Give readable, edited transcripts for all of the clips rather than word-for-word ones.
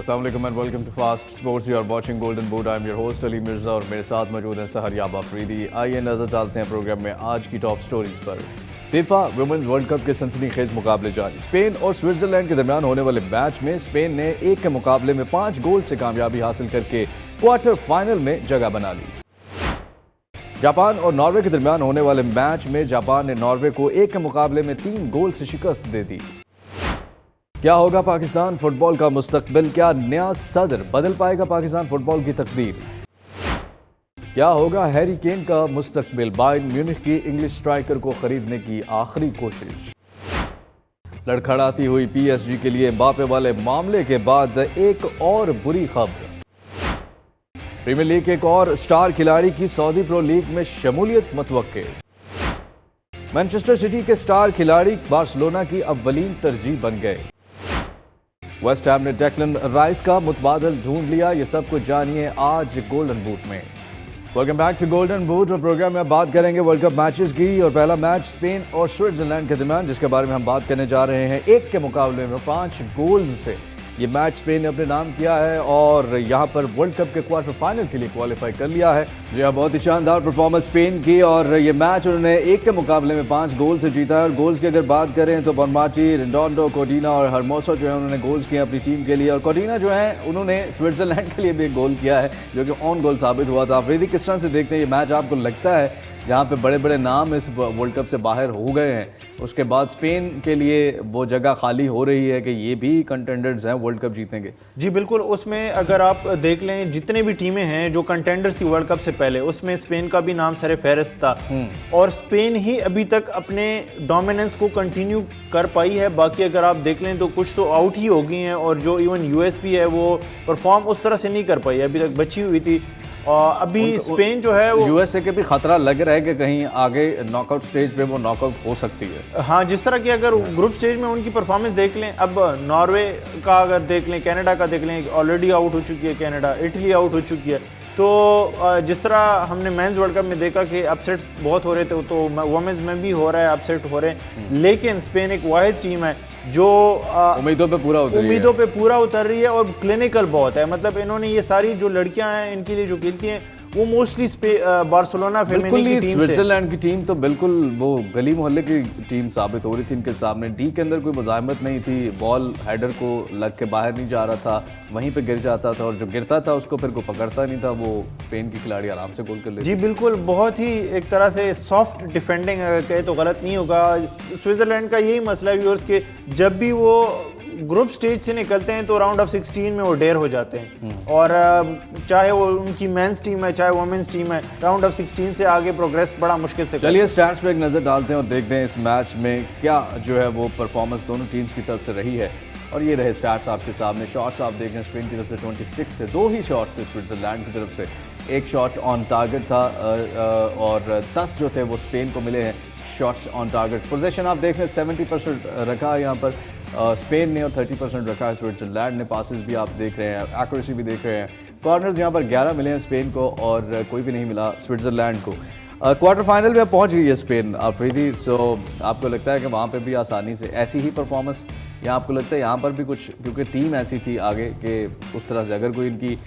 अस्सलाम वालेकुम and welcome to Fast Sports. You are watching Golden Boot. I am your host Ali Mirza और मेरे साथ मौजूद हैं सहर याब अफरीदी। आइए नजर डालते हैं प्रोग्राम में आज की टॉप स्टोरीज पर। फीफा वुमेन्स वर्ल्ड कप के सनसनीखेज मुकाबले जारी। स्पेन और स्विट्जरलैंड के दरमियान होने वाले मैच में स्पेन ने 1 के मुकाबले में 5 गोल से कामयाबी हासिल करके क्वार्टर फाइनल में जगह बना ली। जापान और नॉर्वे के दरमियान होने वाले मैच में जापान ने नॉर्वे को 1 के मुकाबले में 3 गोल से शिकस्त दे दी। क्या होगा पाकिस्तान फुटबॉल का मुस्तकबिल? क्या नया सदर बदल पाएगा पाकिस्तान फुटबॉल की तकदीर? क्या होगा हैरी केन का मुस्तकबिल? बायर्न म्यूनिख की इंग्लिश स्ट्राइकर को खरीदने की आखिरी कोशिश। लड़खड़ाती हुई पीएसजी के लिए एम्बापे वाले मामले के बाद एक और बुरी खबर। प्रीमियर लीग के एक और स्टार खिलाड़ी की सऊदी प्रो लीग में शमूलियत मुतवक्के। मैनचेस्टर सिटी के स्टार खिलाड़ी बार्सिलोना की अव्वलीन तरजीह बन गए। वेस्ट हैम ने डेक्लन राइस का मुतबादल ढूंढ लिया। ये सब कुछ जानिए आज गोल्डन बूट में। Welcome back to Golden Boot और प्रोग्राम में बात करेंगे वर्ल्ड कप मैचेस की। और पहला मैच स्पेन और स्विट्जरलैंड के दरमियान, जिसके बारे में हम बात करने जा रहे हैं। 1 के मुकाबले में 5 गोल से ये मैच स्पेन ने अपने नाम किया है और यहाँ पर वर्ल्ड कप के क्वार्टर फाइनल के लिए क्वालिफाई कर लिया है। जी हाँ, बहुत ही शानदार परफॉर्मेंस स्पेन की और ये मैच उन्होंने 1 के मुकाबले में 5 गोल से जीता है। और गोल्स की अगर बात करें तो बोनमाची, रिडोंडो, कोडिना और हरमोसा जो है उन्होंने गोल्स किए अपनी टीम के लिए। और कोडिना जो है उन्होंने स्विट्जरलैंड के लिए भी एक गोल किया है जो कि ऑन गोल साबित हुआ था। अफरीदी, किस तरह से देखते हैं ये मैच? आपको लगता है जहाँ पे बड़े बड़े नाम इस वर्ल्ड कप से बाहर हो गए हैं, उसके बाद स्पेन के लिए वो जगह खाली हो रही है कि ये भी कंटेंडर्स हैं वर्ल्ड कप जीतेंगे? जी बिल्कुल। उसमें अगर आप देख लें जितने भी टीमें हैं जो कंटेंडर्स थी वर्ल्ड कप से पहले, उसमें स्पेन का भी नाम सरे फहरिस्त था और स्पेन ही अभी तक अपने डोमिनेंस को कंटिन्यू कर पाई है। बाकी अगर आप देख लें तो कुछ तो आउट ही हो गई हैं और जो इवन यूएस भी है वो परफॉर्म उस तरह से नहीं कर पाई, अभी तक बची हुई थी। और अभी स्पेन जो है वो यूएसए के भी खतरा लग रहा है कि कहीं आगे नॉकआउट स्टेज पे वो नॉकआउट हो सकती है। हाँ, जिस तरह की अगर ग्रुप स्टेज में उनकी परफॉर्मेंस देख लें, अब नॉर्वे का अगर देख लें, कनाडा का देख लें, ऑलरेडी आउट हो चुकी है कनाडा, इटली आउट हो चुकी है। तो जिस तरह हमने मेंस वर्ल्ड कप में देखा कि अपसेट्स बहुत हो रहे थे, तो वुमेन्स में भी हो रहा है, अपसेट हो रहे हैं। लेकिन स्पेन एक वाहिद टीम है जो उम्मीदों पे पूरा उतर रही है और क्लिनिकल बहुत है। मतलब इन्होंने ये सारी जो लड़कियां हैं इनके लिए जो खेलती हैं वो मोस्टली बार्सिलोना फेमिनी की टीम। स्विट्जरलैंड की टीम तो बिल्कुल वो गली मोहल्ले की टीम साबित हो रही थी इनके सामने। डी के अंदर कोई मुजाहमत नहीं थी, बॉल हेडर को लग के बाहर नहीं जा रहा था, वहीं पे गिर जाता था और जो गिरता था उसको फिर कोई पकड़ता नहीं था। वो स्पेन की खिलाड़ी आराम से गोल कर लेती। जी बिल्कुल, बहुत ही एक तरह से सॉफ्ट डिफेंडिंग अगर कहे तो गलत नहीं होगा। स्विट्जरलैंड का यही मसला है व्यूअर्स के, जब भी वो ग्रुप स्टेज से निकलते हैं तो राउंड ऑफ 16 में वो डेयर हो जाते हैं। और चाहे वो उनकी मेंस टीम है चाहे वुमेन्स टीम है, राउंड ऑफ 16 से आगे प्रोग्रेस बड़ा मुश्किल से। चलिए स्टैट्स पे एक नज़र डालते हैं और देखते हैं इस मैच में क्या जो है वो परफॉर्मेंस दोनों टीम्स की तरफ से रही है। और ये रहे स्टैट्स आपके सामने। शॉट्स आप देख रहे हैं स्पेन की तरफ से 26 से 2 ही शॉट्स से स्विट्जरलैंड की तरफ से 1 शॉट ऑन टारगेट था और 10 जो थे वो स्पेन को मिले हैं शॉट्स ऑन टारगेट। पोजीशन आप देख रहे हैं 70% रखा है यहाँ पर स्पेन ने और 30% रखा है स्विट्जरलैंड ने। पासेस भी आप देख रहे हैं, एक्यूरेसी भी देख रहे हैं। कॉर्नर्स यहाँ पर 11 मिले हैं स्पेन को और कोई भी नहीं मिला स्विट्जरलैंड को। क्वार्टर फाइनल में पहुंच गई है स्पेन अफरीदी। सो आपको लगता है कि वहाँ पे भी आसानी से ऐसी ही परफॉर्मेंस, या आपको लगता है यहाँ पर भी कुछ, क्योंकि टीम ऐसी थी आगे कि उस तरह से अगर कोई इनकी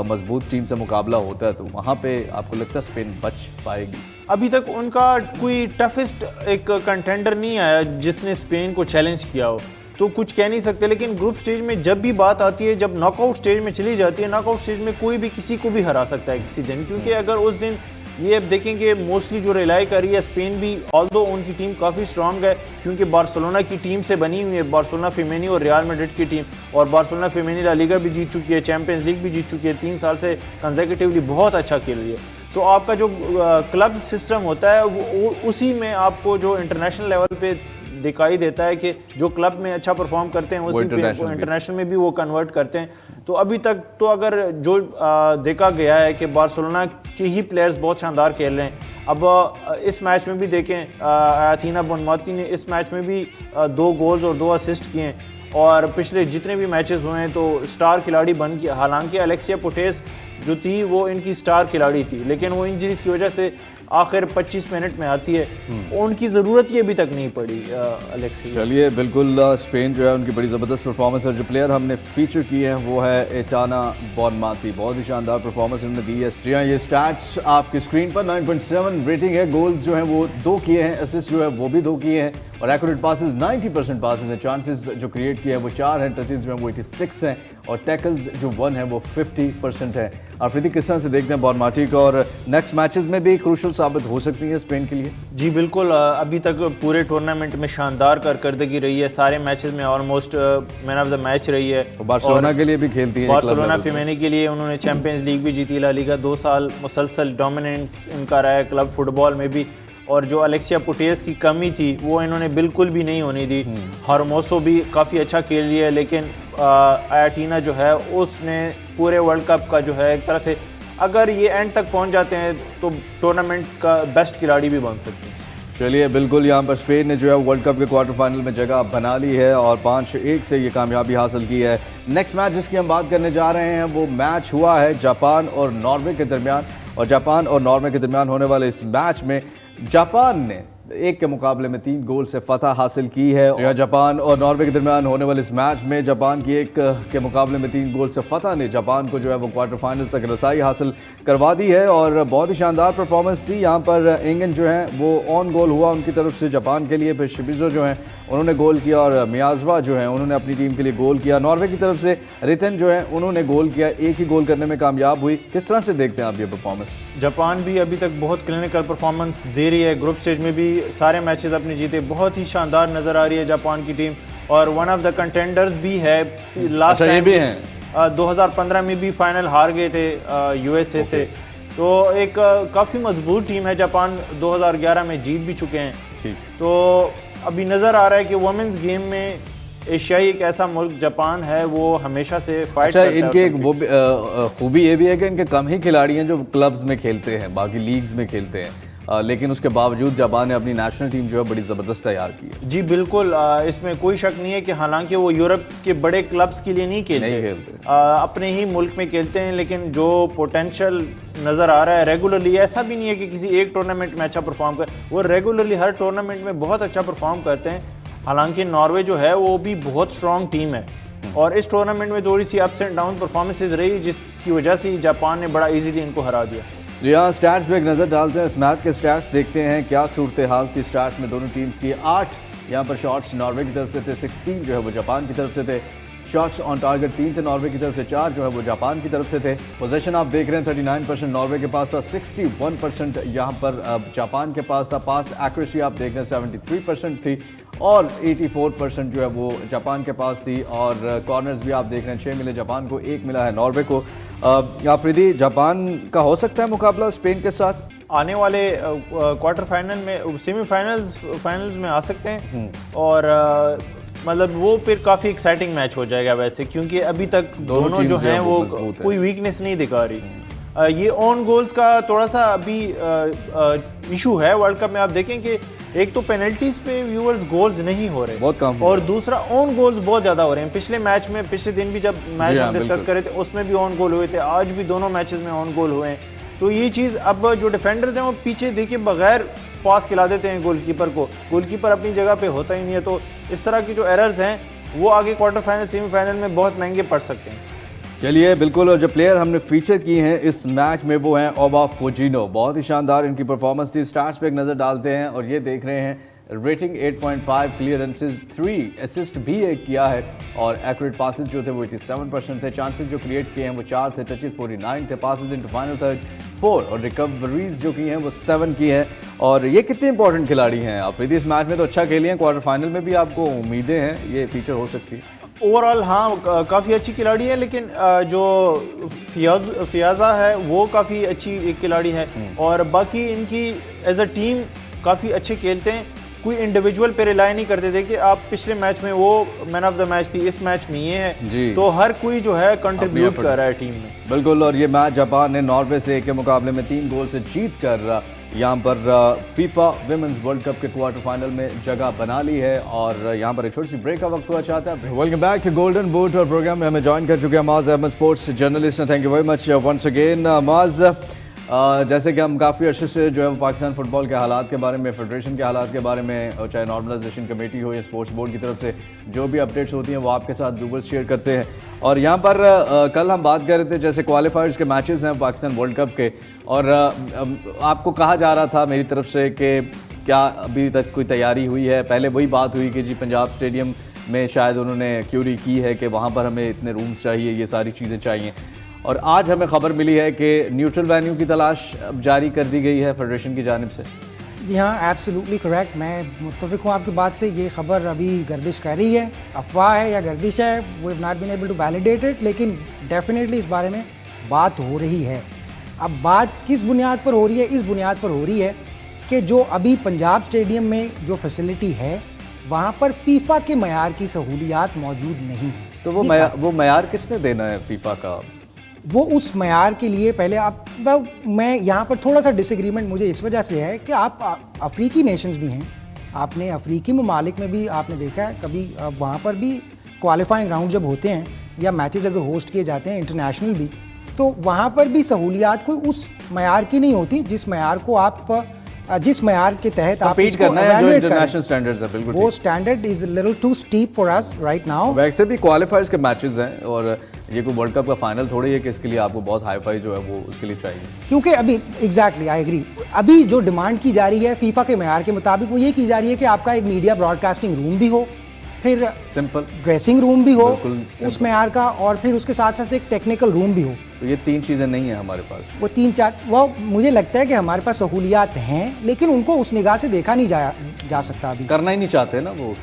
मजबूत टीम से मुकाबला होता है तो वहाँ पे आपको लगता है स्पेन बच पाएगी? अभी तक उनका कोई टफेस्ट एक कंटेंडर नहीं आया जिसने स्पेन को चैलेंज किया हो, तो कुछ कह नहीं सकते। लेकिन ग्रुप स्टेज में जब भी बात आती है, जब नॉकआउट स्टेज में चली जाती है, नॉकआउट स्टेज में कोई भी किसी को भी हरा सकता है किसी दिन। क्योंकि अगर उस दिन ये अब देखेंगे मोस्टली जो रिलाई कर रही है स्पेन भी, ऑल्दो उनकी टीम काफ़ी स्ट्रांग है क्योंकि बार्सिलोना की टीम से बनी हुई है, बार्सिलोना फेमिनी और रियल मैड्रिड की टीम। और बार्सिलोना फेमिनी ला लीगा भी जीत चुकी है, चैंपियंस लीग भी जीत चुकी है, 3 साल से कंसेक्यूटिवली बहुत अच्छा खेल रही है। तो आपका जो क्लब सिस्टम होता है वो उसी में आपको जो इंटरनेशनल लेवल पे दिखाई देता है कि जो क्लब में अच्छा परफॉर्म करते हैं वो इंटरनेशनल में भी वो कन्वर्ट करते हैं। तो अभी तक तो अगर जो देखा गया है कि बार्सिलोना के ही प्लेयर्स बहुत शानदार खेल रहे हैं। अब इस मैच में भी देखें, अथीना बोनमाती ने इस मैच में भी 2 गोल्स और 2 असिस्ट किए हैं और पिछले जितने भी मैचेस हुए हैं तो स्टार खिलाड़ी बन के, हालांकि अलेक्सिया पुटेस जो थी वो इनकी स्टार खिलाड़ी थी, लेकिन वो इंजरीज की वजह से आखिर 25 मिनट में आती है, उनकी ज़रूरत ही अभी तक नहीं पड़ी अलेक्सी। चलिए बिल्कुल, स्पेन जो है उनकी बड़ी ज़बरदस्त परफॉर्मेंस है। जो प्लेयर हमने फीचर किए हैं वो है एटाना बोनमाती, बहुत ही शानदार परफॉर्मेंस उन्होंने दी है। जी हाँ, ये स्टैट्स आपकी स्क्रीन पर 9.7 रेटिंग है। गोल्स जो हैं वो 2 किए हैं, असिस्ट जो है वो भी 2 किए हैं और एक्यूरेट पासेस 90% पासेस हैं। चांसेस जो क्रिएट किए हैं वो 4 हैं, टचेस जो हैं वो 86 हैं और टैकल्स जो 1 है वो 50% है। आफरीदी किस तरह से देखते हैं बोनमाती को, और नेक्स्ट मैचेस में भी क्रूशल साबित हो सकती है स्पेन के लिए? जी बिल्कुल, अभी तक पूरे टूर्नामेंट में शानदार कारकर्दगी रही है, सारे मैचेस में almost man of the match रही है। बार्सिलोना के लिए भी खेलती है, बार्सिलोना फीमेनी के लिए उन्होंने चैंपियंस लीग भी जीती, ला लीगा 2 साल मुसलसल डोमिनेंस इनका रहा है क्लब फुटबॉल में भी। और जो अलेक्सिया पुटेस की कमी थी वो इन्होंने बिल्कुल भी नहीं होने दी। हरमोसो भी काफ़ी अच्छा खेल रही है, लेकिन आयाटीना जो है उसने पूरे वर्ल्ड कप का जो है एक तरह से अगर ये एंड तक पहुंच जाते हैं तो टूर्नामेंट का बेस्ट खिलाड़ी भी बन सकते हैं। चलिए बिल्कुल, यहाँ पर स्पेन ने जो है वर्ल्ड कप के क्वार्टर फाइनल में जगह बना ली है और 5-1 से ये कामयाबी हासिल की है। नेक्स्ट मैच जिसकी हम बात करने जा रहे हैं वो मैच हुआ है जापान और नॉर्वे के दरमियान, और जापान और नॉर्वे के दरमियान होने वाले इस मैच में जापान ने 1 के मुकाबले में 3 गोल से फतह हासिल की है। और जापान और नॉर्वे के दरमियान होने वाले इस मैच में जापान की 1 के मुकाबले में 3 गोल से फतह ने जापान को जो है वो क्वार्टर फाइनल तक रसाई हासिल करवा दी है और बहुत ही शानदार परफॉर्मेंस थी। यहाँ पर इंगन जो है वो ऑन गोल हुआ उनकी तरफ से जापान के लिए, फिर शिबिजो जो है उन्होंने गोल किया और मियाजवा जो है उन्होंने अपनी टीम के लिए गोल किया। नॉर्वे की तरफ से रितन जो है उन्होंने गोल किया, 1 ही गोल करने में कामयाब हुई। किस तरह से देखते हैं आप ये परफॉर्मेंस? जापान भी अभी तक बहुत क्लिनिकल परफॉर्मेंस दे रही है, ग्रुप स्टेज में भी सारे मैचेस अपने जीते, बहुत ही शानदार नज़र आ रही है जापान की टीम और वन ऑफ द कंटेंडर्स भी है। लास्ट टाइम भी हैं 2015 में भी फाइनल हार गए थे यूएसए से, तो एक काफ़ी मजबूत टीम है जापान। 2011 में जीत भी चुके हैं। तो अभी नज़र आ रहा है कि वुमेन्स गेम में एशियाई एक ऐसा मुल्क जापान है वो हमेशा से फाइट करता है। इनके एक वो खूबी ये भी है कि इनके कम ही खिलाड़ी हैं जो क्लब्स में खेलते हैं, बाकी लीग्स में खेलते हैं, लेकिन उसके बावजूद जापान ने अपनी नेशनल टीम जो है बड़ी ज़बरदस्त तैयार की है। जी बिल्कुल, इसमें कोई शक नहीं है कि हालांकि वो यूरोप के बड़े क्लब्स के लिए नहीं खेलते, अपने ही मुल्क में खेलते हैं, लेकिन जो पोटेंशियल नज़र आ रहा है रेगुलरली, ऐसा भी नहीं है कि किसी एक टूर्नामेंट में अच्छा परफॉर्म कर, वो रेगुलरली हर टूर्नामेंट में बहुत अच्छा परफॉर्म करते हैं। हालांकि नॉर्वे जो है वो भी बहुत स्ट्रॉन्ग टीम है और इस टूर्नामेंट में थोड़ी सी अप्स एंड डाउन परफॉर्मेंसेज रही जिसकी वजह से जापान ने बड़ा इजीली इनको हरा दिया। जी हाँ, स्टैट्स पे एक नज़र डालते हैं, इस मैच के स्टैट्स देखते हैं क्या सूरत हाल थी स्टैट्स में दोनों टीम्स की। 8 यहाँ पर शॉट्स नॉर्वे की तरफ से थे, 16 जो है वो जापान की तरफ से थे। शॉट्स ऑन टारगेट 3 थे नॉर्वे की तरफ से, 4 जो है वो जापान की तरफ से थे। पोजीशन आप देख रहे हैं 39% नॉर्वे के पास था, 61% यहाँ पर जापान के पास था। पास एक्यूरेसी आप देख रहे हैं 73% थी और 84% जो है वो जापान के पास थी। और कॉर्नर्स भी आप देख रहे हैं 6 मिले जापान को, 1 मिला है नॉर्वे को। आफरीदी, जापान का हो सकता है मुकाबला स्पेन के साथ आने वाले क्वार्टर फाइनल में, सेमीफाइनल्स में आ सकते हैं और मतलब वो फिर काफ़ी एक्साइटिंग मैच हो जाएगा वैसे, क्योंकि अभी तक दोनों जो हैं वो कोई वीकनेस नहीं दिखा रही। ये ऑन गोल्स का थोड़ा सा अभी इशू है वर्ल्ड कप में। आप देखें कि एक तो पेनल्टीज पे व्यूअर्स गोल्स नहीं हो रहे बहुत कम, और दूसरा ऑन गोल्स बहुत ज़्यादा हो रहे हैं। पिछले मैच में, पिछले दिन भी जब मैच हम डिस्कस कर रहे थे उसमें भी ऑन गोल हुए थे, आज भी दोनों मैचेस में ऑन गोल हुए हैं। तो ये चीज़ अब जो डिफेंडर्स हैं वो पीछे देखिए बगैर पास खिला देते हैं गोलकीपर को, गोलकीपर अपनी जगह पे होता ही नहीं है। तो इस तरह की जो एरर्स हैं वो आगे क्वार्टर फाइनल सेमीफाइनल में बहुत महंगे पड़ सकते हैं। चलिए बिल्कुल, और जो प्लेयर हमने फीचर किए हैं इस मैच में वो हैं ओबा फोजिनो, बहुत ही शानदार इनकी परफॉर्मेंस थी। स्टार्स पे एक नज़र डालते हैं और ये देख रहे हैं रेटिंग 8.5, क्लियरेंसेस 3, असिस्ट भी एक किया है और एक्यूरेट पासेस जो थे वो 87% थे। चांसेस जो क्रिएट किए हैं वो 4 थे, टचेस 49 थे, पासेस इनटू फाइनल थर्ड 4 और रिकवरीज जो की हैं वो 7 की हैं। और ये कितने इंपॉर्टेंट खिलाड़ी हैं आप? यदि इस मैच में तो अच्छा खेली हैं, क्वार्टर फाइनल में भी आपको उम्मीदें हैं ये फीचर हो सकती है? ओवरऑल हाँ, काफ़ी अच्छी खिलाड़ी है, लेकिन जो फियाजा है वो काफ़ी अच्छी एक खिलाड़ी है और बाकी इनकी एज अ टीम काफ़ी अच्छे खेलते हैं। कोई इंडिविजुअल पे रिलाई नहीं करते थे कि आप पिछले मैच में वो मैन ऑफ द मैच थी, इस मैच में ये है, तो हर कोई जो है कंट्रीब्यूट कर रहा है टीम में। बिल्कुल, और ये मैच जापान ने नॉर्वे से 1 के मुकाबले में 3 गोल से जीत कर यहाँ पर फीफा विमेंस वर्ल्ड कप के क्वार्टर फाइनल में जगह बना ली है। और यहाँ पर एक छोटी सी ब्रेक का वक्त हुआ चाहता है। Welcome back to Golden Boot, और प्रोग्राम में हमें ज्वाइन कर चुके हैं Maaz Ahmed, sports journalist. Thank you very much once again Maaz. जैसे कि हम काफ़ी अर्से से जो है वो पाकिस्तान फुटबॉल के हालात के बारे में, फेडरेशन के हालात के बारे में, और चाहे नॉर्मलाइजेशन कमेटी हो या स्पोर्ट्स बोर्ड की तरफ से जो भी अपडेट्स होती हैं वो आपके साथ व्यूवर्स शेयर करते हैं। और यहाँ पर कल हम बात कर रहे थे जैसे क्वालिफायर्स के मैचेस हैं पाकिस्तान वर्ल्ड कप के, और आपको कहा जा रहा था मेरी तरफ से कि क्या अभी तक कोई तैयारी हुई है। पहले वही बात हुई कि जी पंजाब स्टेडियम में शायद उन्होंने क्यूरी की है कि वहाँ पर हमें इतने रूम्स चाहिए, ये सारी चीज़ें चाहिए। और आज हमें खबर मिली है कि न्यूट्रल वेन्यू की तलाश अब जारी कर दी गई है फेडरेशन की जानिब से। जी हाँ, एब्सोल्युटली करेक्ट, मैं मुत्तफिक हूँ आपकी बात से। ये खबर अभी गर्दिश कर रही है, अफवाह है या गर्दिश है, we have not been able to validate it, लेकिन डेफिनेटली इस बारे में बात हो रही है। अब बात किस बुनियाद पर हो रही है? इस बुनियाद पर हो रही है कि जो अभी पंजाब स्टेडियम में जो फैसिलिटी है वहाँ पर फीफा के मयार की सहूलियात मौजूद नहीं है। तो वो मयार किसने देना है फीफा का? वो उस मयार के लिए पहले आप मैं यहाँ पर थोड़ा सा डिसएग्रीमेंट मुझे इस वजह से है कि आप अफ्रीकी नेशंस भी हैं, आपने अफ्रीकी ममालिक में भी आपने देखा है कभी वहाँ पर भी क्वालिफाइंग राउंड जब होते हैं या मैचेस अगर होस्ट किए जाते हैं इंटरनेशनल भी, तो वहाँ पर भी सहूलियात कोई उस मयार की नहीं होती जिस मयार को आप जिस मयार के तहत आप इसको करना है, जो evaluate इंटरनेशनल स्टैंडर्ड्स है। बिल्कुल वो standard is little too steep for us right now. वैसे भी क्वालिफायर्स के मैचेस हैं और ये कोई वर्ल्ड कप का फाइनल थोड़ी है कि इसके लिए आपको बहुत हाई फाई जो है वो उसके लिए चाहिए। क्योंकि अभी एग्जैक्टली आई एग्री, अभी जो डिमांड की जा रही है फीफा के मयार के मुताबिक वो ये की जा रही है कि आपका एक मीडिया ब्रॉडकास्टिंग रूम भी हो, फिर सिंपल ड्रेसिंग रूम भी हो बिल्कुल उस मयार का, और फिर उसके साथ साथ एक टेक्निकल रूम भी हो। तो ये तीन चीज़ें नहीं है हमारे पास। वो 3-4 वो मुझे लगता है कि हमारे पास सहूलियात हैं, लेकिन उनको उस निगाह से देखा नहीं जा सकता। अभी करना ही नहीं चाहते ना वो,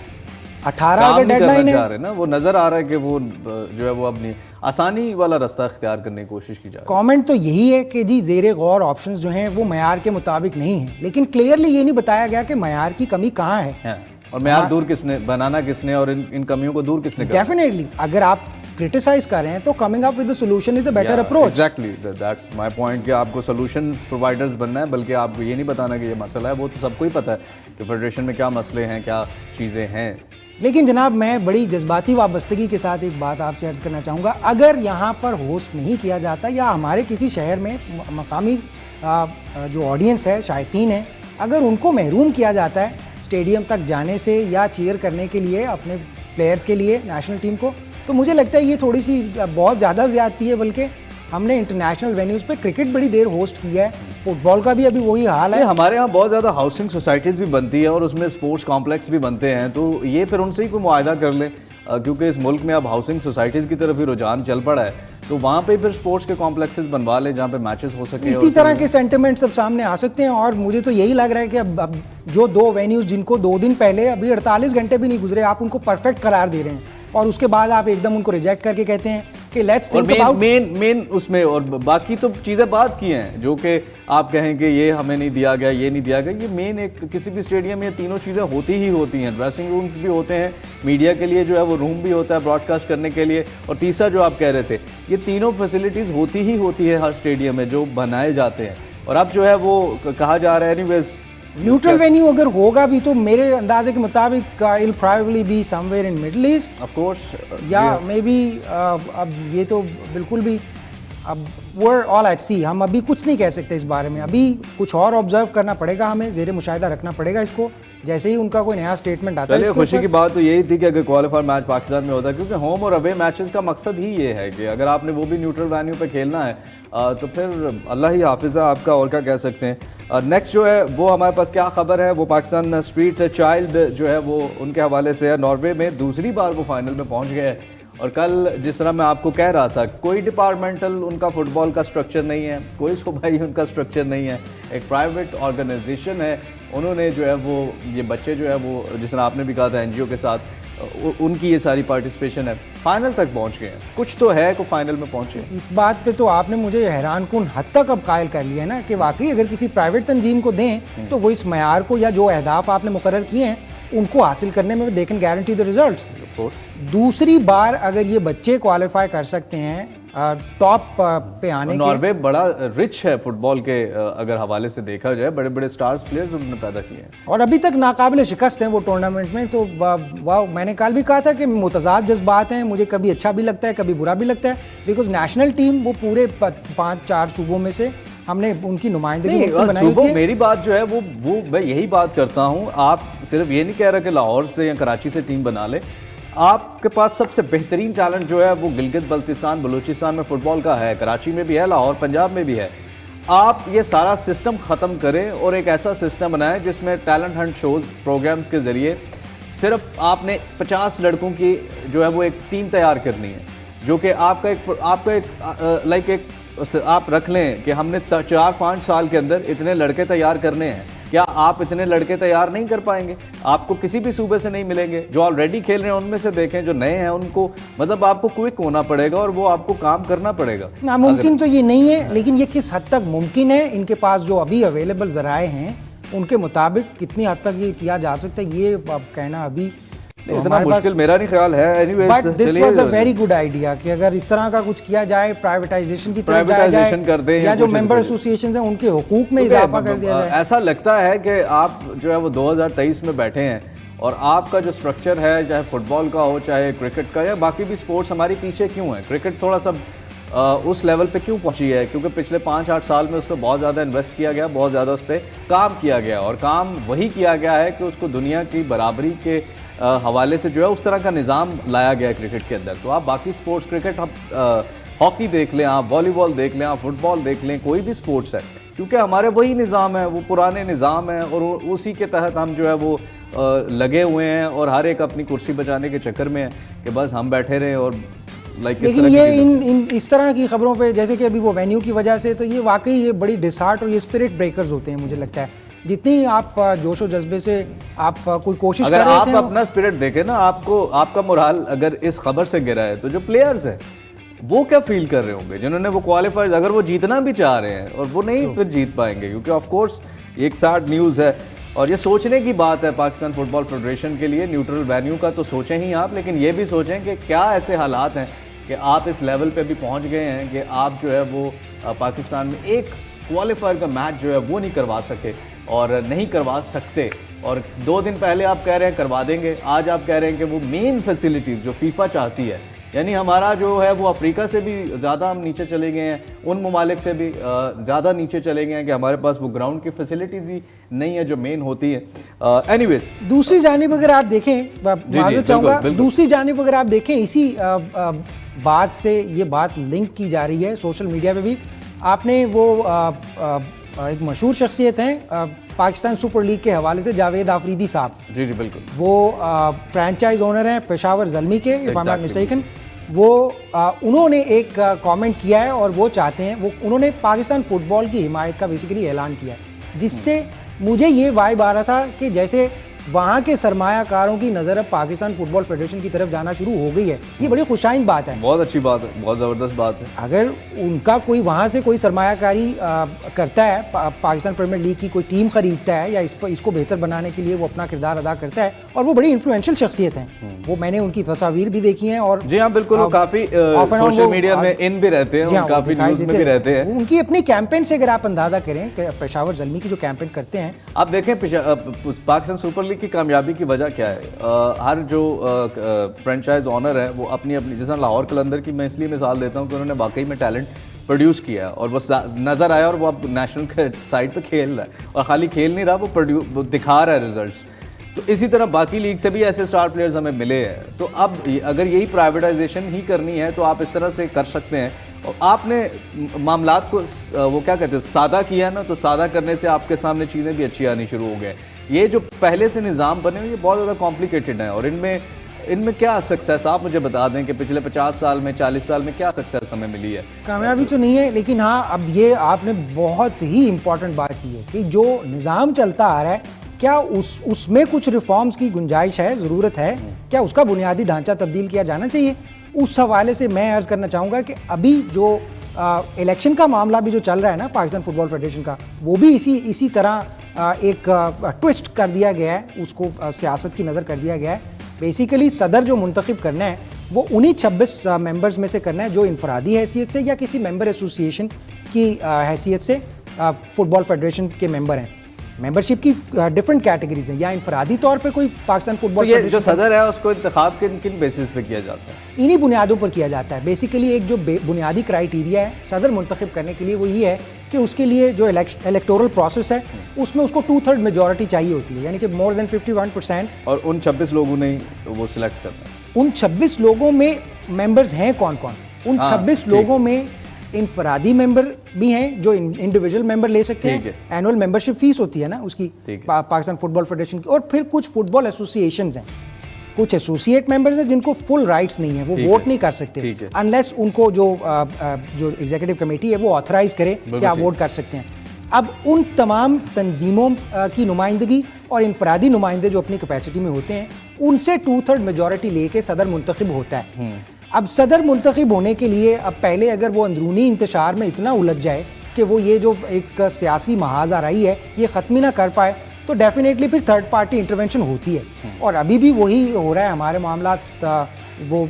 18 अगर डेडलाइन है ना, वो नजर आ रहा है कि वो जो है वो अपनी आसानी वाला रास्ता इख्तियार करने की कोशिश की जा रही है। कमेंट तो यही है कि जी ज़ेरे गौर ऑप्शंस जो हैं वो मयार के मुताबिक नहीं है, लेकिन क्लियरली ये नहीं बताया गया कि मयार की कमी कहाँ है और मयार दूर किसने बनाना, किसने, और इन कमियों को दूर किसने करना। डेफिनेटली अगर आप क्रिटिसाइज कर रहे हैं तो coming up with the solution is a better approach. Exactly that's my point कि आपको सॉल्यूशंस प्रोवाइडर्स बनना है, बल्कि आपको ये नहीं बताना कि ये मसला है। वो तो सबको ही पता है कि फेडरेशन में क्या मसले हैं, क्या चीज़ें हैं। लेकिन जनाब मैं बड़ी जज्बाती वाबस्तगी के साथ एक बात आपसे अर्ज करना चाहूँगा, अगर यहाँ पर होस्ट नहीं किया जाता या हमारे किसी शहर में मकामी जो ऑडियंस है, शायकीन है, अगर उनको महरूम किया जाता है स्टेडियम तक जाने से या चीयर करने के लिए अपने प्लेयर्स के लिए नेशनल टीम को, तो मुझे लगता है ये थोड़ी सी बहुत ज़्यादा ज़्यादती है। बल्कि हमने इंटरनेशनल वेन्यूज़ पे क्रिकेट बड़ी देर होस्ट किया है, फुटबॉल का भी अभी वही हाल है। हमारे यहाँ बहुत ज़्यादा हाउसिंग सोसाइटीज़ भी बनती है और उसमें स्पोर्ट्स कॉम्प्लेक्स भी बनते हैं, तो ये फिर उनसे ही कोई मुआहदा कर लें, क्योंकि इस मुल्क में अब हाउसिंग सोसाइटीज़ की तरफ ही रुझान चल पड़ा है, तो वहाँ पे फिर स्पोर्ट्स के कॉम्प्लेक्सेस बनवा लें जहाँ पे मैचेस हो सके। इसी तरह के सेंटिमेंट सब सामने आ सकते हैं, और मुझे तो यही लग रहा है कि अब जो 2 वेन्यूज़ जिनको 2 दिन पहले, अभी 48 घंटे भी नहीं गुजरे, आप उनको परफेक्ट करार दे रहे हैं और उसके बाद आप एकदम उनको रिजेक्ट करके कहते हैं कि लेट्स थिंक अबाउट मेन उसमें, और बाकी तो चीज़ें बात की हैं जो कि आप कहें कि ये हमें नहीं दिया गया, ये नहीं दिया गया। ये मेन एक किसी भी स्टेडियम में तीनों चीज़ें होती ही होती हैं। ड्रेसिंग रूम्स भी होते हैं, मीडिया के लिए जो है वो रूम भी होता है ब्रॉडकास्ट करने के लिए, और तीसरा जो आप कह रहे थे, ये तीनों फैसिलिटीज़ होती ही होती है हर स्टेडियम में जो बनाए जाते हैं। और अब जो है वो कहा जा रहा है एनीवेज न्यूट्रल वेन्यू अगर होगा भी तो मेरे अंदाजे के मुताबिक it'll probably be somewhere in middle east of course, या मे बी अब ये तो बिल्कुल भी अब वर ऑल एट सी, हम अभी कुछ नहीं कह सकते इस बारे में। अभी कुछ और ऑब्जर्व करना पड़ेगा, हमें ज़ेरे मुशाहिदा रखना पड़ेगा इसको, जैसे ही उनका कोई नया स्टेटमेंट आता है। खुशी की बात तो यही थी कि अगर क्वालिफायर मैच पाकिस्तान में होता है, क्योंकि होम और अवे मैचेस का मकसद ही ये है कि अगर आपने वो भी न्यूट्रल वेन्यू पे खेलना है तो फिर अल्लाह ही हाफिज़ है आपका, और क्या कह सकते हैं। नेक्स्ट जो है वो हमारे पास क्या खबर है, वो पाकिस्तान स्ट्रीट चाइल्ड जो है वो उनके हवाले से है। नॉर्वे में दूसरी बार वो फाइनल में पहुँच गए हैं, और कल जिस तरह मैं आपको कह रहा था, कोई डिपार्टमेंटल उनका फुटबॉल का स्ट्रक्चर नहीं है, कोई सूबाई उनका स्ट्रक्चर नहीं है, एक प्राइवेट ऑर्गेनाइजेशन है। उन्होंने जो है वो ये बच्चे जो है वो जिस तरह आपने भी कहा था एनजीओ के साथ उनकी ये सारी पार्टिसिपेशन है, फाइनल तक पहुंच गए हैं। कुछ तो है को फाइनल में पहुंचे। इस बात पे तो आपने मुझे हैरान कुन हद तक अब कायल कर लिया है ना कि वाकई अगर किसी प्राइवेट तंजीम को दें तो वो इस मयार को या जो अहदाफ आपने मुकर्रर किए हैं उनको हासिल करने में they can guarantee the results. दूसरी बार अगर ये बच्चे क्वालिफाई कर सकते हैं टॉप पे आने के, नॉर्वे बड़ा रिच है फुटबॉल के अगर हवाले से देखा जाए, बड़े बड़े स्टार्स प्लेयर्स उन्होंने पैदा किए हैं और अभी तक नाकाबिल शिकस्त हैं वो टूर्नामेंट में। तो वाह, मैंने कल भी कहा था कि मुतज़ाद जज्बात हैं, मुझे कभी अच्छा भी लगता है कभी बुरा भी लगता है, बिकॉज नेशनल टीम वो पूरे 5-4 सूबों में से हमने उनकी नुमाइंदगी नहीं, मुल्क में बनाई सुबह होती है। मेरी बात जो है वो मैं यही बात करता हूँ, आप सिर्फ ये नहीं कह रहे कि लाहौर से या कराची से टीम बना ले, आपके पास सबसे बेहतरीन टैलेंट जो है वो गिलगित बल्तिस्तान बलूचिस्तान में फुटबॉल का है, कराची में भी है, लाहौर पंजाब में भी है। आप ये सारा सिस्टम ख़त्म करें और एक ऐसा सिस्टम बनाएं जिसमें टैलेंट हंट शोज प्रोग्राम्स के ज़रिए सिर्फ आपने 50 लड़कों की जो है वो एक टीम तैयार करनी है, जो कि आपका एक लाइक एक आप रख लें कि हमने 4-5 साल के अंदर इतने लड़के तैयार करने हैं। क्या आप इतने लड़के तैयार नहीं कर पाएंगे? आपको किसी भी सूबे से नहीं मिलेंगे। जो ऑलरेडी खेल रहे हैं उनमें से देखें, जो नए हैं उनको मतलब आपको क्विक होना पड़ेगा और वो आपको काम करना पड़ेगा। नामुमकिन तो ये नहीं है, लेकिन ये किस हद तक मुमकिन है, इनके पास जो अभी अवेलेबल जराए हैं उनके मुताबिक कितनी हद तक ये किया जा सकता है, ये अब कहना अभी तो इतना मुश्किल मेरा नहीं ख्याल है। Anyways, but this was a very good idea कि अगर इस तरह का कुछ किया जाए, प्राइवेटाइजेशन की तरफ जाया जाए कर दें या जो मेंबर एसोसिएशंस हैं उनके हुकूक में इजाफा कर दिया जाए। ऐसा लगता है कि आप जो है वो 2023 में बैठे हैं और आपका जो स्ट्रक्चर है, चाहे फुटबॉल का हो चाहे क्रिकेट का या बाकी भी स्पोर्ट्स, हमारी पीछे क्यों है? क्रिकेट थोड़ा सा उस लेवल पे क्यों पहुंची है? क्योंकि पिछले 5-8 साल में उस पर बहुत ज़्यादा इन्वेस्ट किया गया, बहुत ज़्यादा उस पर काम किया गया और काम वही किया गया है कि उसको दुनिया की बराबरी के हवाले से जो है उस तरह का निज़ाम लाया गया है क्रिकेट के अंदर। तो आप बाकी स्पोर्ट्स, क्रिकेट, हॉकी देख लें, आप वॉलीबॉल देख लें, आप फुटबॉल देख लें, कोई भी स्पोर्ट्स है, क्योंकि हमारे वही निज़ाम है, वो पुराने निज़ाम है और उसी के तहत हम जो है वो लगे हुए हैं और हर एक अपनी कुर्सी बचाने के चक्कर में है कि बस हम बैठे रहें और लेकिन ये इन इस तरह की खबरों पे, जैसे कि अभी वो वेन्यू की वजह से, तो ये वाकई ये बड़ी डिसहार्ट और ये स्पिरिट ब्रेकर्स होते हैं। मुझे लगता है जितनी आप जोशो जज्बे से आप कोई कोशिश अगर कर रहे आप थे, अपना स्पिरिट देखें ना, आपका मोराल अगर इस खबर से गिरा है तो जो प्लेयर्स हैं वो क्या फील कर रहे होंगे जिन्होंने वो क्वालिफाइज, अगर वो जीतना भी चाह रहे हैं और वो नहीं फिर जीत पाएंगे, क्योंकि ऑफ कोर्स एक सैड न्यूज़ है और ये सोचने की बात है पाकिस्तान फुटबॉल फेडरेशन के लिए। न्यूट्रल वेन्यू का तो सोचें ही आप, लेकिन ये भी सोचें कि क्या ऐसे हालात हैं कि आप इस लेवल पे भी पहुंच गए हैं कि आप जो है वो पाकिस्तान में एक क्वालिफायर का मैच जो है वो नहीं करवा सके और नहीं करवा सकते। और 2 दिन पहले आप कह रहे हैं करवा देंगे, आज आप कह रहे हैं कि वो मेन फैसिलिटीज़ जो फीफा चाहती है, यानी हमारा जो है वो अफ्रीका से भी ज़्यादा हम नीचे चले गए हैं, उन ममालिक से भी ज़्यादा नीचे चले गए हैं कि हमारे पास वो ग्राउंड की फैसिलिटीज़ ही नहीं है जो मेन होती है। एनीवेज, दूसरी जानिब अगर आप देखें, माजूद चाहूँगा, दूसरी जानिब अगर आप देखें, इसी बात से ये बात लिंक की जा रही है सोशल मीडिया पे भी। आपने वो एक मशहूर शख्सियत हैं पाकिस्तान सुपर लीग के हवाले से, जावेद आफरीदी साहब। जी बिल्कुल, वो फ्रेंचाइज ओनर हैं पेशावर ज़ल्मी के, if I am not mistaken. वो उन्होंने एक कमेंट किया है और वो चाहते हैं, वो उन्होंने पाकिस्तान फुटबॉल की हिमायत का बेसिकली ऐलान किया है, जिससे मुझे ये वाइब आ रहा था कि जैसे वहाँ के सरमायाकारों की नज़र अब पाकिस्तान फुटबॉल फेडरेशन की तरफ जाना शुरू हो गई है। ये बड़ी खुशाइंद बात है, बहुत अच्छी बात है, बहुत ज़बरदस्त बात है। अगर उनका कोई वहाँ से कोई सरमायाकारी करता है, पाकिस्तान प्रीमियर लीग की कोई टीम खरीदता है या इसको बेहतर बनाने के लिए वो अपना किरदार अदा करता है, और वो बड़ी इन्फ्लुएंशियल शख्सियत हैं, वो मैंने उनकी तस्वीर भी देखी हैं। और जी हाँ बिल्कुल, वो काफ़ी सोशल मीडिया में इन भी रहते हैं और काफ़ी न्यूज़ में भी रहते हैं। उनकी अपनी कैंपेन से अगर आप अंदाज़ा करें कि पेशावर ज़ल्मी की जो कैंपेन करते हैं, आप देखें पाकिस्तान सुपर लीग की कामयाबी की वजह क्या है। हर जो फ्रेंचाइज ऑनर है वो अपनी अपनी, जैसा लाहौर कलंदर की मैं इसलिए मिसाल देता हूँ कि उन्होंने वाकई में टैलेंट प्रोड्यूस किया और वो नज़र आया और वो अब नेशनल साइड पे खेल रहा है, और खाली खेल नहीं रहा, वो दिखा रहा है रिजल्ट्स। तो इसी तरह बाकी लीग से भी ऐसे स्टार प्लेयर्स हमें मिले हैं। तो अब अगर यही प्राइवेटाइजेशन ही करनी है तो आप इस तरह से कर सकते हैं। और आपने मामलात को वो क्या कहते हैं सादा किया ना, तो सादा करने से आपके सामने चीज़ें भी अच्छी आनी शुरू हो गए। ये जो पहले से निज़ाम बने हुए ये बहुत ज़्यादा कॉम्प्लिकेटेड है और इनमें क्या सक्सेस आप मुझे बता दें कि पिछले 50 साल में 40 साल में क्या सक्सेस हमें मिली है? कामयाबी तो नहीं है, लेकिन हाँ अब ये आपने बहुत ही इम्पोर्टेंट बात की है कि जो निज़ाम चलता आ रहा है क्या उसमें कुछ रिफॉर्म्स की गुंजाइश है, ज़रूरत है, क्या उसका बुनियादी ढांचा तब्दील किया जाना चाहिए। उस हवाले से मैं अर्ज़ करना चाहूँगा कि अभी जो इलेक्शन का मामला भी जो चल रहा है ना पाकिस्तान फुटबॉल फेडरेशन का, वो भी इसी तरह एक ट्विस्ट कर दिया गया है, उसको सियासत की नज़र कर दिया गया है। बेसिकली सदर जो मुंतखब करना है वो उन्हीं 26 मेंबर्स में से करना है जो इनफरादी हैसियत से या किसी मेंबर एसोसिएशन की हैसियत से फुटबॉल फेडरेशन के मेंबर हैं। मेंबरशिप की डिफरेंट कैटेगरीज हैं, या इनफरादी तौर पे कोई पाकिस्तान तो फुटबॉल ये जो सदर है उसको इंतखाब किन किन बेसिस पे किया जाता है? इन्हीं बुनियादों पर किया जाता है। बेसिकली एक जो बुनियादी क्राइटेरिया है सदर मुंतखब करने के लिए वो ये है कि उसके लिए जो इलेक्टोरल प्रोसेस है उसमें उसको 2/3 मेजॉरिटी चाहिए होती है, यानी कि मोर देन 51%। और उन 26 लोगों ने वो सिलेक्ट करना है। उन 26 लोगों में मेंबर्स हैं कौन कौन? उन 26 लोगों में इनफरादी मेंबर भी हैं जो इंडिविजुअल मेंबर ले सकते हैं, एनुअल मेंबरशिप फीस होती है ना उसकी पाकिस्तान फुटबॉल फेडरेशन की, और फिर कुछ फुटबॉल एसोसिएशंस हैं, कुछ एसोसिएट मेंबर्स हैं जिनको फुल राइट्स नहीं है, वो वोट नहीं कर सकते अनलेस उनको जो एग्जीक्यूटिव कमेटी है वो ऑथराइज करे कि आप वोट कर सकते हैं। अब उन तमाम तंजीमों की नुमाइंदगी और इनफरादी नुमाइंदे जो अपनी कैपेसिटी में होते हैं उनसे 2/3 मेजॉरिटी लेके सदर मुंतखब होता है। अब सदर मुंतखब होने के लिए अब पहले अगर वो अंदरूनी इंतशार में इतना उलझ जाए कि वो ये जो एक सियासी महाज आ रही है ये ख़त्म ही ना कर पाए तो डेफिनेटली फिर थर्ड पार्टी इंटरवेंशन होती है। और अभी भी वही हो रहा है हमारे मामला। वो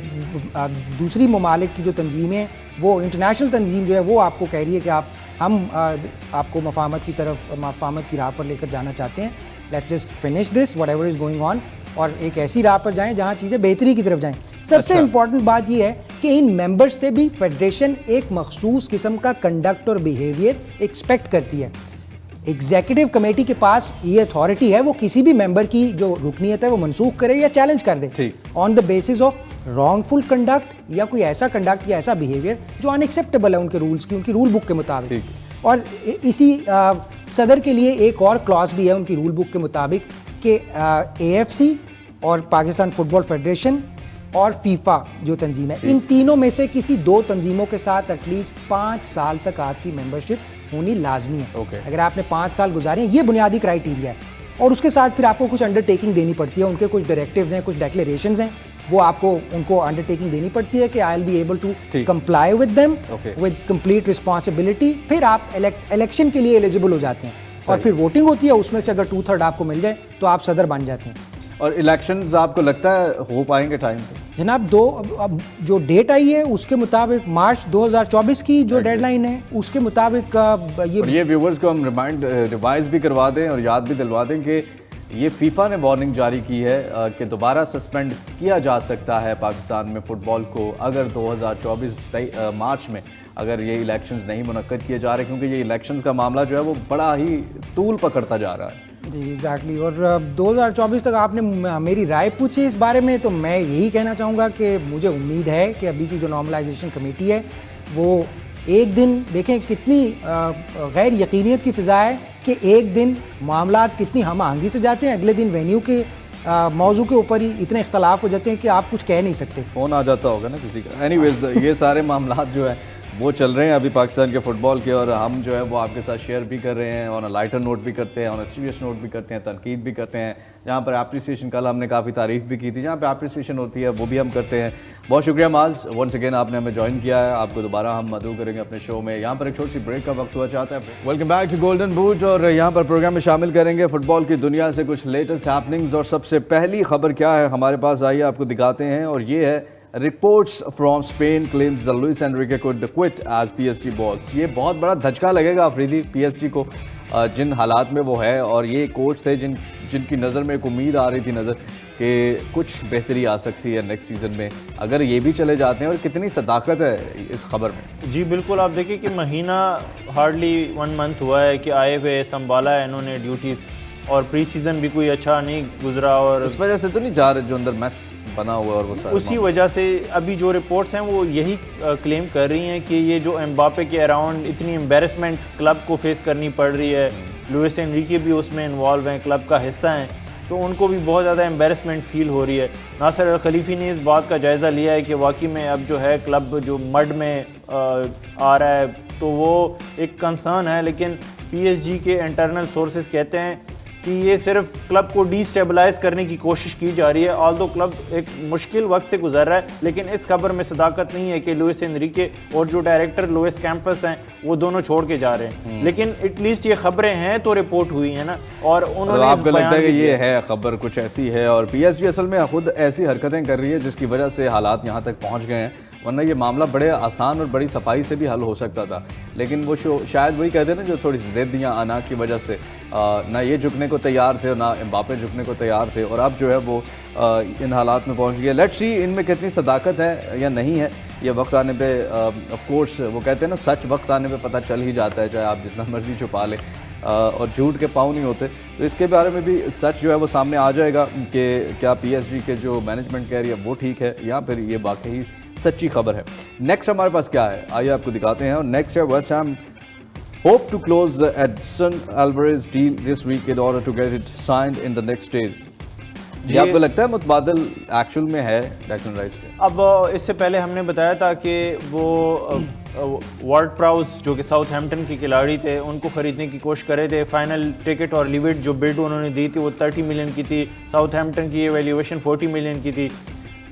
दूसरी ममालिक की जो तंजीमें हैं वो इंटरनेशनल तंजीम जो है वो आपको कह रही है कि हम आपको मफाहमत की तरफ, मफाहमत की राह पर लेकर जाना चाहते हैं, let's just finish this whatever is going on, और एक ऐसी राह पर जाएं जहां चीज़ें बेहतरी की तरफ जाएं। सबसे इम्पॉर्टेंट बात यह है कि इन मेंबर्स से भी फेडरेशन एक मखसूस किस्म का कंडक्ट और बिहेवियर एक्सपेक्ट करती है। एग्जीक्यूटिव कमेटी के पास ये अथॉरिटी है वो किसी भी मेंबर की जो रुकनीत है वो मनसूख करे या चैलेंज कर दे on the basis of wrongful conduct या कोई ऐसा कंडक्ट या ऐसा बिहेवियर जो अनएक्सेप्टेबल है उनके रूल्स की, उनकी रूल बुक के मुताबिक। और इसी सदर के लिए एक और क्लॉज भी है उनकी रूल बुक के मुताबिक कि AFC और पाकिस्तान फुटबॉल फेडरेशन और फीफा जो तंजीम है, इन तीनों में से किसी 2 तंजीमों के साथ एटलीस्ट 5 साल तक आपकी मेंबरशिप होनी लाजमी है। अगर आपने 5 साल गुजारे, ये बुनियादी क्राइटेरिया है। और उसके साथ फिर आपको कुछ अंडरटेकिंग देनी पड़ती है, उनके कुछ डायरेक्टिव्स हैं, कुछ डिक्लेरेशंस हैं, वो आपको उनको अंडरटेकिंग देनी पड़ती है कि I will be able to comply with them with complete responsibility. फिर आप इलेक्शन के लिए एलिजिबल हो जाते हैं और फिर वोटिंग होती है, उसमें से अगर 2/3 आपको मिल जाए तो आप सदर बन जाते हैं। और इलेक्शंस आपको लगता है हो पाएंगे टाइम पे? जनाब अब जो डेट आई है उसके मुताबिक मार्च 2024 की जो डेडलाइन है उसके मुताबिक ये व्यूवर्स को हम रिवाइज भी करवा दें और याद भी दिलवा दें कि ये फीफा ने वार्निंग जारी की है कि दोबारा सस्पेंड किया जा सकता है पाकिस्तान में फ़ुटबॉल को अगर 2024 मार्च में अगर ये इलेक्शंस नहीं मुनक्कद किए जा रहे, क्योंकि ये इलेक्शंस का मामला जो है वो बड़ा ही तूल पकड़ता जा रहा है। जी एग्जैक्टली। और 2024 तक आपने मेरी राय पूछी इस बारे में, तो मैं यही कहना चाहूँगा कि मुझे उम्मीद है कि अभी की जो नॉर्मलाइजेशन कमेटी है वो एक दिन, देखें कितनी गैर यकीनियत की फ़िज़ा है कि एक दिन मामलात कितनी हम आहंगी से जाते हैं, अगले दिन वेन्यू के मौजू के ऊपर ही इतने इख्तलाफ हो जाते हैं कि आप कुछ कह नहीं सकते। फ़ोन आ जाता होगा ना किसी का। एनीवेज ये सारे मामलात जो है वो चल रहे हैं अभी पाकिस्तान के फुटबॉल के, और हम जो है वो आपके साथ शेयर भी कर रहे हैं, ऑन अ लाइटर नोट भी करते हैं, ऑन अ सीरियस नोट भी करते हैं, तनकीद भी करते हैं। जहाँ पर अप्रिसिएशन, कल हमने काफ़ी तारीफ़ भी की थी, जहाँ पर अप्रिसिएशन होती है वो भी हम करते हैं। बहुत शुक्रिया माज, वंस अगेन आपने हमें ज्वाइन किया है, आपको दोबारा हम मदऊ करेंगे अपने शो में। यहाँ पर एक छोटी सी ब्रेक का वक्त हुआ चाहता है। Welcome back to Golden Boot, और यहाँ पर प्रोग्राम में शामिल करेंगे फुटबॉल की दुनिया से कुछ लेटेस्ट हैपनिंग्स। और सबसे पहली खबर क्या है हमारे पास, आइए आपको दिखाते हैं, और ये है reports from Spain claims the Luis Enrique could quit as PSG boss. ये बहुत बड़ा धचका लगेगा अफरीदी PSG को जिन हालात में वो है, और ये कोच थे जिनकी नज़र में एक उम्मीद आ रही थी नज़र कि कुछ बेहतरी आ सकती है नेक्स्ट सीज़न में, अगर ये भी चले जाते हैं। और कितनी सदाकत है इस खबर में। जी बिल्कुल, आप देखिए कि महीना हार्डली 1 मंथ हुआ है कि आए हुए संभाला है इन्होंने ड्यूटीज़, और प्री सीज़न भी कोई अच्छा नहीं गुजरा, और उस वजह से तो नहीं जा रहे जो अंदर मैस बना हुआ, और वो सारे उसी वजह से अभी जो रिपोर्ट्स हैं वो यही क्लेम कर रही हैं कि ये जो एम्बापे के अराउंड इतनी एम्बेरसमेंट क्लब को फेस करनी पड़ रही है, लुइस एनरिके भी उसमें इन्वॉल्व हैं, क्लब का हिस्सा हैं, तो उनको भी बहुत ज़्यादा एम्बेरसमेंट फील हो रही है। नासिर अल खलीफी ने इस बात का जायज़ा लिया है कि वाकई में अब जो है क्लब जो मड में आ रहा है, तो वो एक कंसर्न है। लेकिन PSG के इंटरनल सोर्सेज कहते हैं कि ये सिर्फ क्लब को डिस्टेबलाइज करने की कोशिश की जा रही है। ऑल्दो क्लब एक मुश्किल वक्त से गुजर रहा है, लेकिन इस खबर में सदाकत नहीं है कि लुइस एनरिके और जो डायरेक्टर लुइस कैंपस हैं वो दोनों छोड़ के जा रहे हैं। लेकिन एटलीस्ट ये खबरें हैं तो रिपोर्ट हुई है ना, और उन्होंने आपको लगता है कि ये है खबर कुछ ऐसी है, और PSG असल में खुद ऐसी हरकतें कर रही है जिसकी वजह से हालात यहाँ तक पहुँच गए हैं। वरना ये मामला बड़े आसान और बड़ी सफाई से भी हल हो सकता था। लेकिन वो शायद वही कहते हैं ना, जो थोड़ी ज़िद या अना की वजह से ना ये झुकने को तैयार थे और ना एम्बापे झुकने को तैयार थे, और अब जो है वो इन हालात में पहुंच गए। लेट्स सी इनमें कितनी सदाकत है या नहीं है, ये वक्त आने पे ऑफ कोर्स वो कहते हैं ना, सच वक्त आने पे पता चल ही जाता है, चाहे आप जितना मर्जी छुपा लें, और झूठ के पाँव नहीं होते। तो इसके बारे में भी सच जो है वो सामने आ जाएगा कि क्या PSG के जो मैनेजमेंट कह रही है वो ठीक है या फिर ये वाकई सच्ची खबर है। नेक्स्ट हमारे पास क्या है, आइए आपको दिखाते हैं। और नेक्स्ट है West Ham hope to close Edson Alvarez deal this week in order to get it signed in the next stage. ये आपको लगता है मुतबादल एक्चुअल में है डेक्लन राइस के? अब इससे पहले हमने बताया था कि वो वार्ड प्राउस जो कि साउथहैम्पटन के खिलाड़ी थे, उनको ख़रीदने की कोशिश कर रहे थे। फाइनल टिकट और लिविट जो बिड उन्होंने दी थी वो 30 मिलियन की थी। साउथहैम्पटन की ये वैल्यूएशन 40 मिलियन की थी,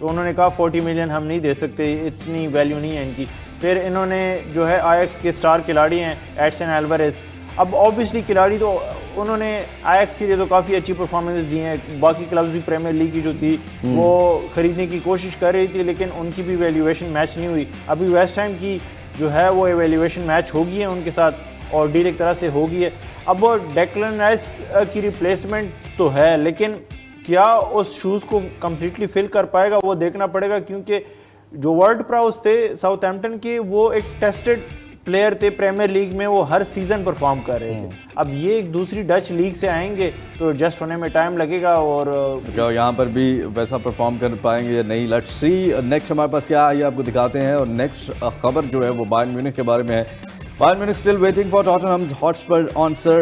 तो उन्होंने कहा 40 मिलियन हम नहीं दे सकते, इतनी वैल्यू नहीं है इनकी। फिर इन्होंने जो है आयक्स के स्टार खिलाड़ी हैं एडसन एल्वारेज, अब ऑब्वियसली खिलाड़ी तो उन्होंने आयक्स के लिए तो काफ़ी अच्छी परफॉर्मेंस दी हैं, बाकी क्लब्स भी प्रीमियर लीग की जो थी वो ख़रीदने की कोशिश कर रही थी, लेकिन उनकी भी वैल्यूएशन मैच नहीं हुई। अभी वेस्ट हैम की जो है वो वैल्यूएशन मैच हो गई है उनके साथ और डील एक तरह से हो गई है। अब वो डेक्लन राइस की रिप्लेसमेंट तो है, लेकिन क्या उस शूज़ को कम्प्लीटली फिल कर पाएगा वो देखना पड़ेगा, क्योंकि जो वर्ल्ड प्राउस थे साउथहैम्पटन के वो एक टेस्टेड प्लेयर थे प्रीमियर लीग में, वो हर सीज़न परफॉर्म कर रहे थे। अब ये एक दूसरी डच लीग से आएंगे तो एडजस्ट होने में टाइम लगेगा, और क्या यहाँ पर भी वैसा परफॉर्म कर पाएंगे या नहीं, लेट्स सी। नेक्स्ट हमारे पास क्या है ये आपको दिखाते हैं। और नेक्स्ट खबर जो है वो बायर्न म्यूनिख के बारे में है। Bayern Munich still waiting for Tottenham's Hotspur answer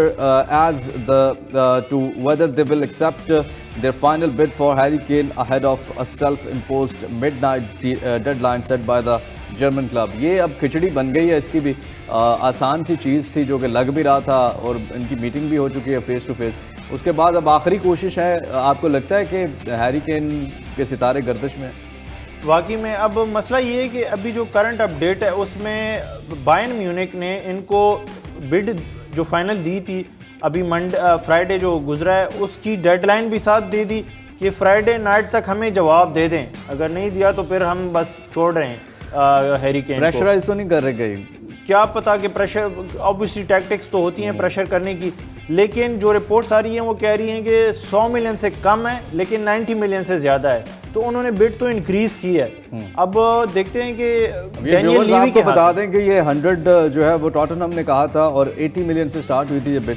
as to whether they will accept their final bid for Harry Kane ahead of a self-imposed midnight deadline set by the German club. ये अब खिचड़ी बन गई है इसकी भी। आसान सी चीज़ थी जो कि लग भी रहा था, और इनकी मीटिंग भी हो चुकी है फेस टू फेस। उसके बाद अब आखिरी कोशिश है। आपको लगता है कि हैरी केन के सितारे गर्दिश में? वाकई में अब मसला ये है कि अभी जो करंट अपडेट है उसमें बायर्न म्यूनिख ने इनको बिड जो फाइनल दी थी अभी फ्राइडे जो गुजरा है उसकी डेडलाइन भी साथ दे दी कि फ्राइडे नाइट तक हमें जवाब दे दें, अगर नहीं दिया तो फिर हम बस छोड़ रहे हैं हैरी केन को। प्रेशराइज तो नहीं कर रहे कहीं? क्या पता कि प्रेशर, ऑब्वियसली टैक्टिक्स तो होती हैं प्रेशर करने की, लेकिन जो रिपोर्ट्स आ रही हैं वो कह रही हैं कि 100 मिलियन से कम है लेकिन 90 मिलियन से ज़्यादा है, तो उन्होंने बिड तो इंक्रीज की है। अब देखते हैं कि डेनियल लीवी को बता दें कि ये 100 जो है वो टॉटनहम ने कहा था और 80 मिलियन से स्टार्ट हुई थी ये बिड,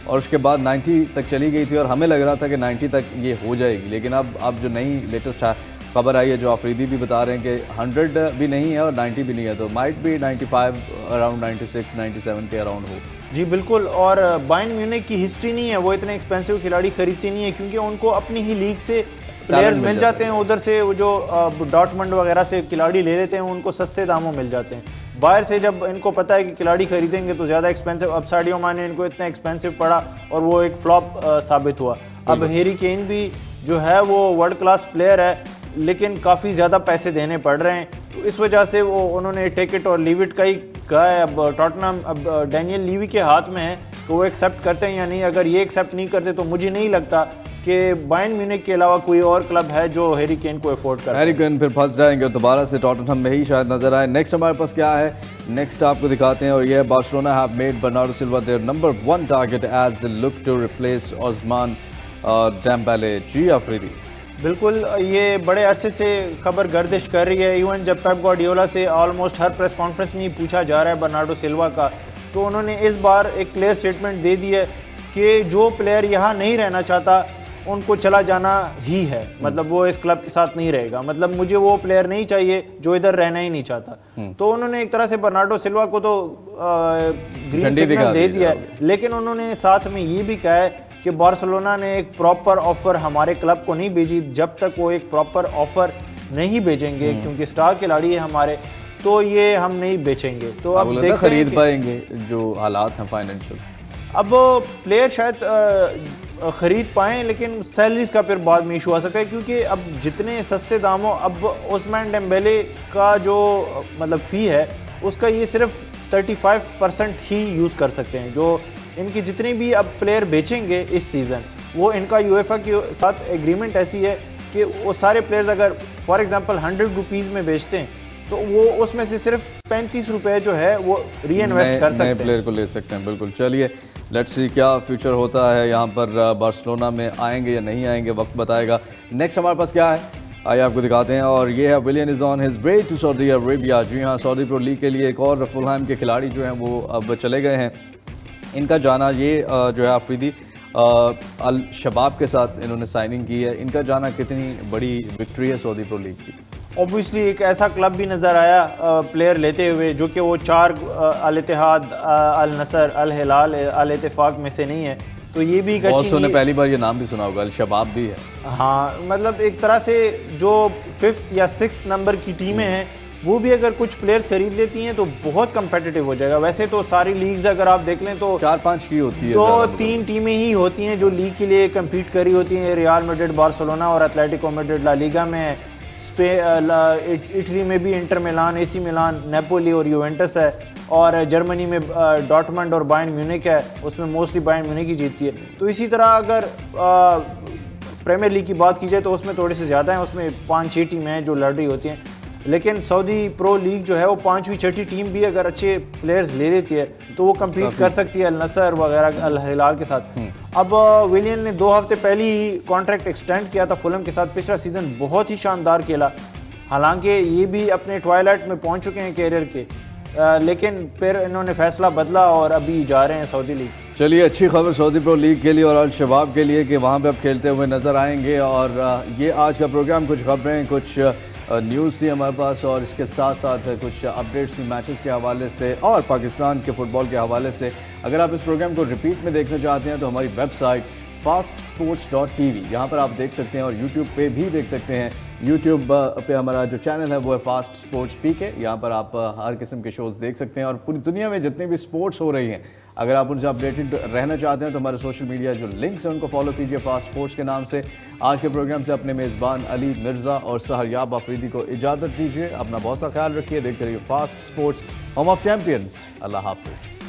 और उसके बाद 90 तक चली गई थी, और हमें लग रहा था कि 90 तक ये हो जाएगी। लेकिन अब जो नई लेटेस्ट खबर आई है, जो आफरीदी भी बता रहे हैं कि 100 भी नहीं है और 90 भी नहीं है, तो माइट भी 95 अराउंड 96 97 के अराउंड हो। जी बिल्कुल, और बायर्न म्यूनिख की हिस्ट्री नहीं है, वो इतने एक्सपेंसिव खिलाड़ी खरीदती नहीं है, क्योंकि उनको अपनी ही लीग से प्लेयर्स मिल जाते हैं, उधर से वो जो डॉर्टमंड वगैरह से खिलाड़ी ले लेते हैं, उनको सस्ते दामों मिल जाते हैं। बाहर से जब इनको पता है कि खिलाड़ी खरीदेंगे तो ज़्यादा एक्सपेंसिव, अब साडियो माने इनको इतना एक्सपेंसिव पड़ा और वो एक फ्लॉप साबित हुआ। अब हैरी केन भी जो है वो वर्ल्ड क्लास प्लेयर है, लेकिन काफ़ी ज़्यादा पैसे देने पड़ रहे हैं, तो इस वजह से वो उन्होंने टेक इट और लीव इट का ही कहा है। अब टॉटनहम अब डेनियल लीवी के हाथ में है कि वो एक्सेप्ट करते हैं या नहीं। अगर ये एक्सेप्ट नहीं करते तो मुझे नहीं लगता कि बायर्न म्यूनिख के अलावा कोई और क्लब है जो हैरी केन को अफोर्ड करे। हैरी केन फिर फंस जाएंगे और दोबारा से टॉटनहम में ही शायद नजर आए। नेक्स्ट हमारे पास क्या है, नेक्स्ट आपको दिखाते हैं, और ये Barcelona have made Bernardo Silva their number 1 target as they look to replace Ousmane Dembele. जी आफरीदी, बिल्कुल, ये बड़े अरसे से खबर गर्दिश कर रही है। इवन जब पेप गार्डियोला से ऑलमोस्ट हर प्रेस कॉन्फ्रेंस में पूछा जा रहा है बर्नार्डो सिल्वा का, तो उन्होंने इस बार एक क्लियर स्टेटमेंट दे दी है कि जो प्लेयर यहाँ नहीं रहना चाहता उनको चला जाना ही है, मतलब वो इस क्लब के साथ नहीं रहेगा, मतलब मुझे वो प्लेयर नहीं चाहिए जो इधर रहना ही नहीं चाहता। तो उन्होंने एक तरह से बर्नार्डो सिल्वा को तो ग्रीन सिग्नल दे दिया है, लेकिन उन्होंने साथ में ये भी कहा है कि बार्सिलोना ने एक प्रॉपर ऑफर हमारे क्लब को नहीं भेजी, जब तक वो एक प्रॉपर ऑफर नहीं भेजेंगे, क्योंकि स्टार खिलाड़ी है हमारे, तो ये हम नहीं बेचेंगे। तो अब देखते खरीद पाएंगे जो हालात हैं फाइनेंशियल। अब प्लेयर शायद खरीद पाएँ, लेकिन सैलरीज का फिर बाद में इशू आ सकता है, क्योंकि अब जितने सस्ते दामों, अब ओस्मान डेम्बेले का जो मतलब फ़ी है उसका ये सिर्फ 35% ही यूज़ कर सकते हैं। जो इनकी जितने भी अब प्लेयर बेचेंगे इस सीज़न, वो इनका यूएफए के साथ एग्रीमेंट ऐसी है कि वो सारे प्लेयर्स अगर फॉर एग्जांपल 100 रुपीज़ में बेचते हैं तो वो उसमें से सिर्फ 35 रुपए जो है वो री इन्वेस्ट कर सकते नए हैं। प्लेयर को ले सकते हैं, बिल्कुल। चलिए लेट्स सी क्या फ्यूचर होता है यहाँ पर, बार्सिलोना में आएंगे या नहीं आएंगे, वक्त बताएगा। नेक्स्ट हमारे पास क्या है आइए आपको दिखाते हैं, और ये है Willian is on his way to Saudi Arabia. जी हाँ, सऊदी प्रो लीग के लिए एक और फुलहैम के खिलाड़ी जो हैं वो अब चले गए हैं। इनका जाना ये जो है आफरीदी अल शबाब के साथ इन्होंने साइनिंग की है। इनका जाना कितनी बड़ी विक्ट्री है सऊदी प्रो लीग की। ऑब्वियसली एक ऐसा क्लब भी नज़र आया प्लेयर लेते हुए जो कि वो 4 अल इत्तेहाद, अल नसर, अल हिलाल, अल इत्तेफाक में से नहीं है, तो ये भी एक बहुत अच्छी सौ ने पहली बार ये नाम भी सुना होगा, अल शबाब भी है। हाँ, मतलब एक तरह से जो 5th या 6th नंबर की टीमें हैं वो भी अगर कुछ प्लेयर्स खरीद लेती हैं तो बहुत कंपेटिटिव हो जाएगा। वैसे तो सारी लीग्स अगर आप देख लें तो 4-5 की होती है, 2-3 टीमें ही होती हैं जो लीग के लिए कम्पीट करी होती हैं। रियल मैड्रिड, बार्सिलोना और एटलेटिको मैड्रिड ला लीगा में, इटली में भी Inter Milan, AC Milan, Napoli और यूवेंटस है, और जर्मनी में डॉर्टमंड और बायर्न म्यूनिख है, उसमें मोस्टली बायर्न म्यूनिख ही जीतती है। तो इसी तरह अगर प्रीमियर लीग की बात की जाए तो उसमें थोड़े से ज़्यादा हैं, उसमें 5-6 टीमें हैं जो लड़ रही होती हैं। लेकिन सऊदी प्रो लीग जो है वो 5वीं 6ठी टीम भी अगर अच्छे प्लेयर्स ले लेती है तो वो कम्पीट कर सकती है अल नसर वगैरह, अल हिलाल के साथ। अब विलियन ने 2 हफ्ते पहले ही कॉन्ट्रैक्ट एक्सटेंड किया था फुलहम के साथ। पिछला सीज़न बहुत ही शानदार खेला, हालांकि ये भी अपने ट्वाइलाइट में पहुंच चुके हैं कैरियर के, लेकिन फिर इन्होंने फैसला बदला और अभी जा रहे हैं सऊदी लीग। चलिए, अच्छी खबर सऊदी प्रो लीग के लिए और अल शबाब के लिए कि वहाँ पे अब खेलते हुए नज़र आएंगे। और ये आज का प्रोग्राम, कुछ खबरें, कुछ न्यूज़ थी हमारे पास, और इसके साथ साथ कुछ अपडेट्स थी मैचेस के हवाले से और पाकिस्तान के फुटबॉल के हवाले से। अगर आप इस प्रोग्राम को रिपीट में देखना चाहते हैं तो हमारी वेबसाइट fastsports.tv, यहाँ पर आप देख सकते हैं, और यूट्यूब पे भी देख सकते हैं। यूट्यूब पे हमारा जो चैनल है वो है फास्ट स्पोर्ट्स PK। यहाँ पर आप हर किस्म के शोज़ देख सकते हैं, और पूरी दुनिया में जितने भी स्पोर्ट्स हो रही हैं अगर आप उनसे अपडेटेड रहना चाहते हैं तो हमारे सोशल मीडिया जो लिंक्स हैं उनको फॉलो कीजिए फास्ट स्पोर्ट्स के नाम से। आज के प्रोग्राम से अपने मेज़बान अली मिर्ज़ा और सहरयाब अफरीदी को इजाज़त दीजिए। अपना बहुत सा ख्याल रखिए, देखते रहिए Fast Sports, home of champions. अल्लाह हाफ़िज़।